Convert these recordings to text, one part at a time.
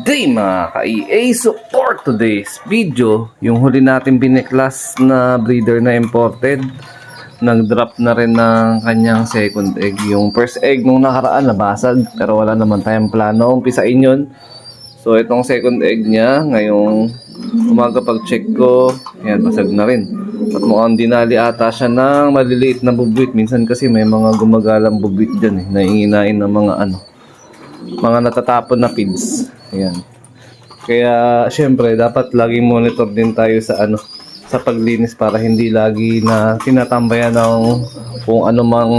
Good day mga ka-EA! So for today's video, yung huli natin bineklas na breeder na imported, nag-drop na rin ng kanyang second egg. Yung first egg nung nakaraan nabasag, pero wala naman tayong plano umpisain yun. So itong second egg niya, ngayong umaga pag-check ko, yan, basag na rin. At mukhang dinali ata siya ng maliliit na bubwit. Minsan kasi may mga gumagalang bubwit dyan, nainginain ng mga natatapon na feeds. Ayan. Kaya syempre dapat laging monitor din tayo sa paglinis para hindi lagi na tinatambayan ng kung ano mang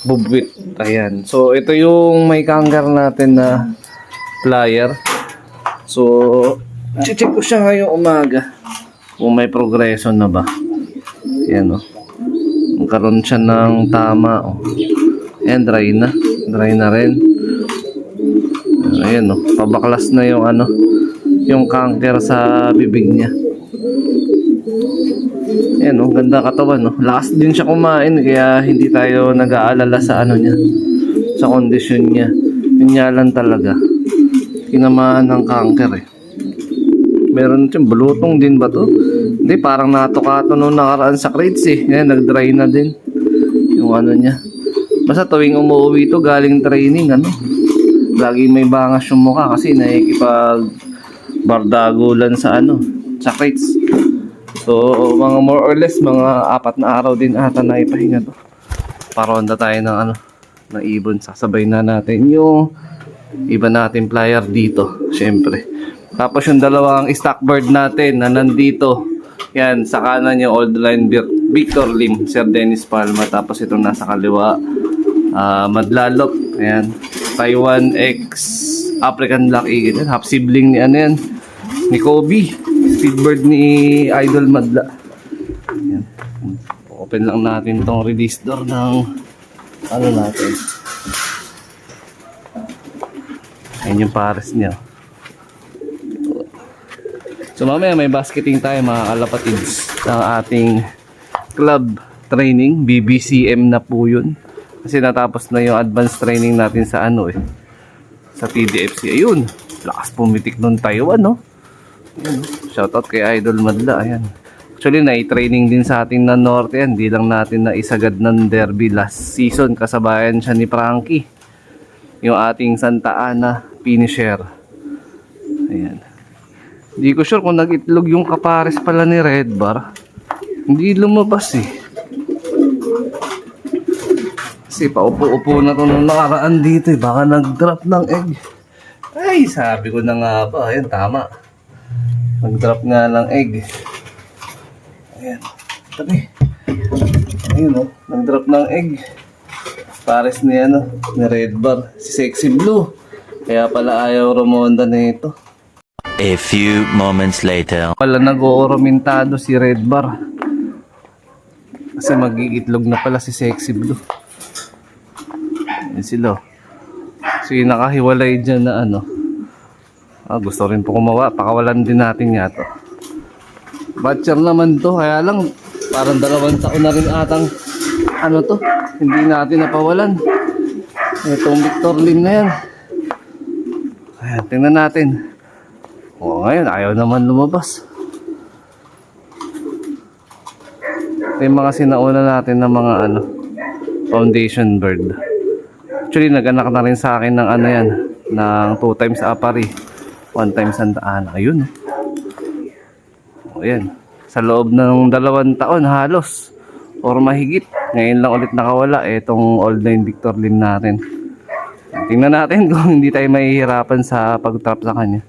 bubwit. Ayan. So ito yung may kangar natin na plier. So check ko siya ngayong umaga kung may progression na ba. Ayan o. Magkaroon siya ng tama o. Ayan, dry na rin. Ayan o, pabaklas na yung yung canker sa bibig niya. Ayan o, ganda katawan o. Lakas din siya kumain kaya hindi tayo nag-aalala sa niya, sa kondisyon niya. Yun nga lang talaga, tinamaan ng canker eh. Meron siyang bulutong din ba to? Hindi, parang natukato nung nakaraan sa crates eh. Ayan, nag-dry na din yung niya. Basta tuwing umuwi to galing training, lagi may bangas yung mukha kasi nakikipag bardagulan sa sa crates. So mga more or less mga 4 na araw din ata na ipahinga to. Paronda tayo ng ng ibon. Sasabay na natin yung iba natin plier dito, syempre. Tapos yung dalawang stock bird natin na nandito, yan sa kanan yung old line Victor Lim, Sir Dennis Palma. Tapos itong nasa kaliwa, Madlalop, ayan, Taiwan X African Black Eagle, half sibling ni yan, ni Kobe, speedbird ni Idol Madla. Ayan. Open lang natin tong release door ng natin. Ayan yung pares niya. So mamaya may basketing tayo mga kalapatids ng ating club training. BBCM na po yun. Kasi natapos na yung advanced training natin sa sa TDFC. Ayun, lakas pumitik nung Taiwan, no? Ayun, shoutout kay Idol Madla. Ayan. Actually, na-training din sa atin na Norte yan. Di lang natin na isagad ng derby last season. Kasabayan siya ni Frankie, yung ating Santa Ana finisher. Ayan. Hindi ko sure kung nag-itlog yung kapares pala ni Red Bar. Hindi lumabas eh. Kasi paupo-upo na ito nung nakaraan dito eh. Baka nag-drop ng egg. Ay, sabi ko na nga ba. Ayan, tama. Nag-drop nga ng egg. Ayan. Tabi. Ayun o. Nag-drop ng egg. Pares ni ni Red Bar. Si Sexy Blue. Kaya pala ayaw rumonda na ito. A few moments later. Pala nag-ooromintado si Red Bar. Kasi mag-iitlog na pala si Sexy Blue. Yan sila. So yung nakahiwalay dyan na gusto rin po kumawa. Pakawalan din natin nga to. Batcher naman to. Kaya lang parang 2 taon na rin atang to. Hindi natin napawalan. Itong Victor Lim na yan. Ayan, tingnan natin. Ngayon ayaw naman lumabas. Ito yung mga sinauna natin ng mga foundation bird. Actually, nag-anak na rin sa akin ng yan, ng 2 times Apari, 1 times Santa Ana. Ayun. Ayan. Sa loob ng 2 taon halos, or mahigit. Ngayon lang ulit nakawala itong old line Victor Lim natin. Tingnan natin kung hindi tayo mahihirapan sa pag-trap sa kanya.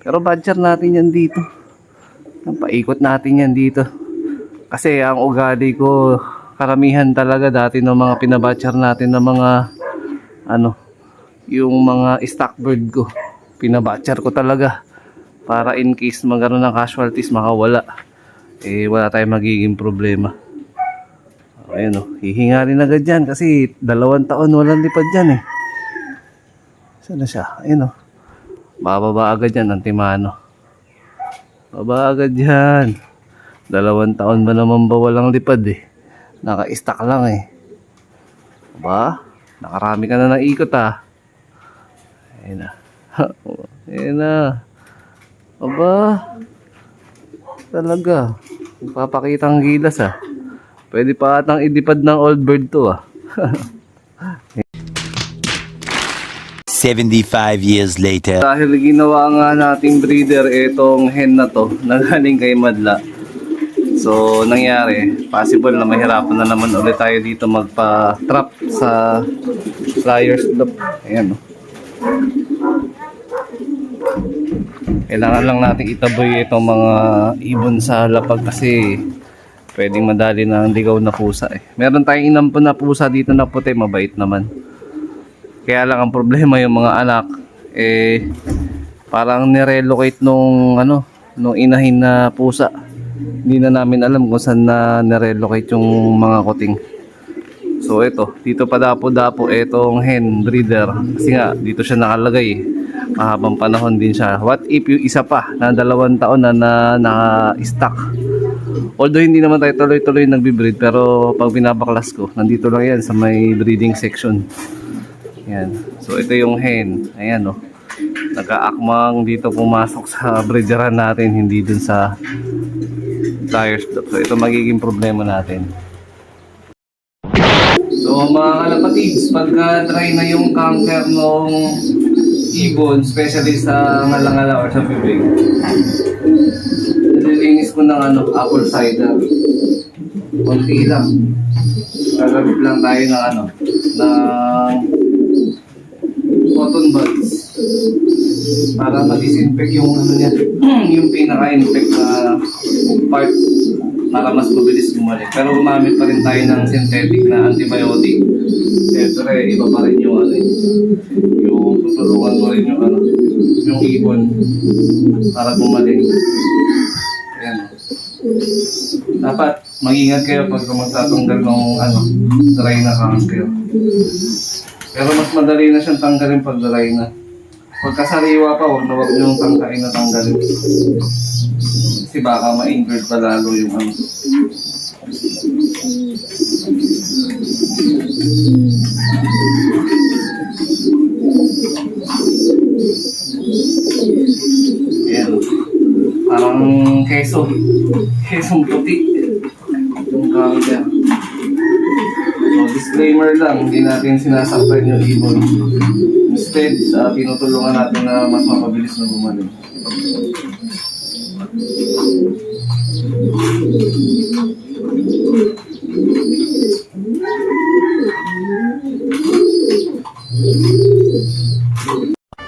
Pero badger natin yan dito. Paikot natin yan dito. Kasi ang ugali ko, karamihan talaga dati ng mga pinabadger natin ng mga yung mga stock bird ko, pinabadger ko talaga para in case magkaroon ng casualties, makawala, wala tayong magiging problema. Ayun hihinga rin agad yan kasi 2 taon walang lipad dyan Saan na siya? Ayun bababa agad yan, Antimano. Baba agad yan. 2 taon ba naman ba walang lipad naka-stack lang Ba? Nakarami ka na ng ikot Ayun na. Ayan na. Aba. Talaga. Papakita ang gilas ah. Pwede pa atang idipad ng old bird to ah. 75 years later. Dahil ginawa nga nating breeder itong hen na to, nagaling kay Madla. So, nangyari, possible na mahirapan na naman ulit tayo dito magpa-trap sa flyers loop. Ayan, no? Kailangan lang natin itaboy itong mga ibon sa lapag kasi pwedeng madali na ang ligaw na pusa eh. Meron tayong inampun na pusa dito na puti, mabait naman. Kaya lang ang problema yung mga anak, eh, parang nirelocate nung inahin na pusa. Hindi na namin alam kung saan na nirelocate yung mga kuting. So ito, dito pa dapo-dapo itong hen breeder. Kasi nga, dito siya nakalagay. Mahabang panahon din siya. What if yung isa pa na 2 taon na naka-stock? Although hindi naman tayo tuloy-tuloy nagbe-breed, pero pag binabaklas ko, nandito lang yan sa may breeding section. Yan. So ito yung hen. Ayan o. Nagkaakmang dito pumasok sa breederan natin, hindi dun sa tires. So ito magiging problema natin. So mga kalapatids, pagka dry na yung canker nung ibon, especially sa ngalangala or sa bibig, nililinis ko ng apple cider. Konti lang. Gagamit lang tayo ng ng cotton buds para ma-disinfect yung niya, yung pinaka-infect na part para mas mabilis bumalik. Pero gumamit pa rin tayo ng synthetic na antibiotic. Siyempre, iba pa rin yung yung tutulungan mo rin yung ibon para bumalik. Ayan. Dapat mag-ingat kayo pag magtatanggal ng dry na cancer. Pero mas madali na siyang tanggalin pag dry na. Pagkasariwa pa, huwag niyong tangkain na tanggalin. Kasi baka ma-injured pa lalo yung Ayan. Parang kesong puti. Yung cancer. So, disclaimer lang, hindi natin sinasaktan yung ibon. Instead, tinutulungan natin na mas mapabilis na bumalik.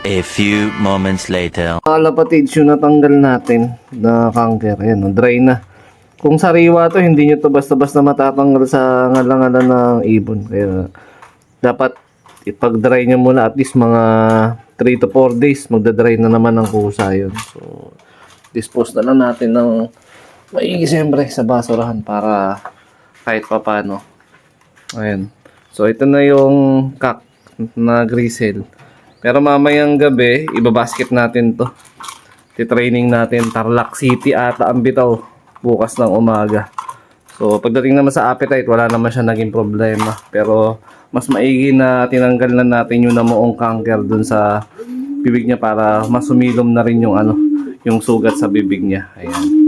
A few moments later. Kalapatids, yung natanggal natin na cancer, ayan, dry na. Kung sariwa to, hindi nyo to basta-basta matatanggal sa ngalangalan ng ibon. Kaya dapat ipag-dry nyo muna at least mga 3 to 4 days. Magda-dry na naman ng kusa yun. So, dispose na lang natin ng maigi siyempre sa basurahan para kahit pa paano. Ayan. So, ito na yung cock na grisel. Pero mamayang gabi, ibabasket natin to. Titraining natin. Tarlac City ata ang bitaw. Bukas ng umaga. So, pagdating naman sa appetite, wala naman siya naging problema. Pero, mas maigi na tinanggal na natin yung namuong cancer dun sa bibig niya para mas sumilom na rin yung yung sugat sa bibig niya. Ayan.